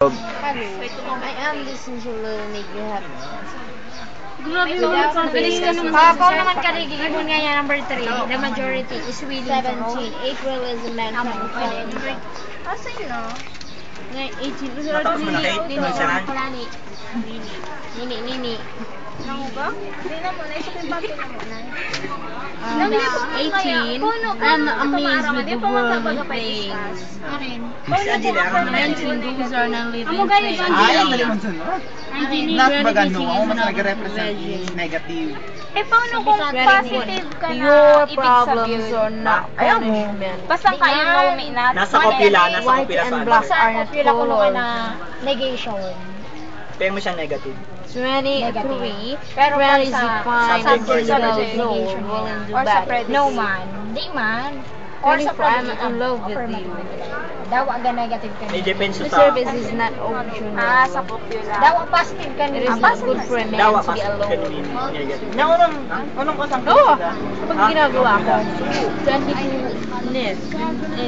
loob. I am listening to Little Nick. You have Grabe mo yung confidence ka naman. Papaw naman karigigin mo nga yan, number 3. The majority is willing to 17. April is a man from the Asa yun, no? 18. Matapos mo na kayo? Minsahan? Nini. Nanguga? Hindi na muna. Isa ko yung papel na muna. 18. I'm amazed with the world things. 19. Those are non-living things. Ay, ang dali man sunod. Not magano, ako mas nag-represent yung negative. Eh, paano kung positive ka na Your ibig problems sabihin? are not punishment. Basta kayo no may not. Nasa kopila, nasa White kopila and sa black other. are not Pila ko naman colors. na negation. Kaya mo siya negative. 23. Pero Friend is sa defined as subject a sa love negation willing to or sa battle. predicate. No man. Di man. Or sa 24. I'm predicate. in love with you. Daw ang negative ka May niya. depenso The sa... service is not optional. Sa popular. Daw ang positive ka It niya. is not good for a man Dawa to pa be sa alone. negative. Na unang kasang Oo! Kapag ginagawa ko, 22-ness.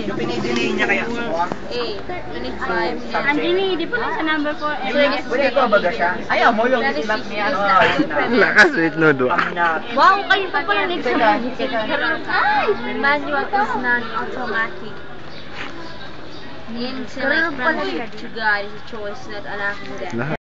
Yung pinidinay niya kaya. 25. Anjini, di po lang sa number 4. Wala ikaw baga siya? Ayaw mo yung slap niya. Lakas, sweet noodle. Wow, kayo pa pala next one. Manual is non-automatic. Intellect from to God is a choice, not an accident.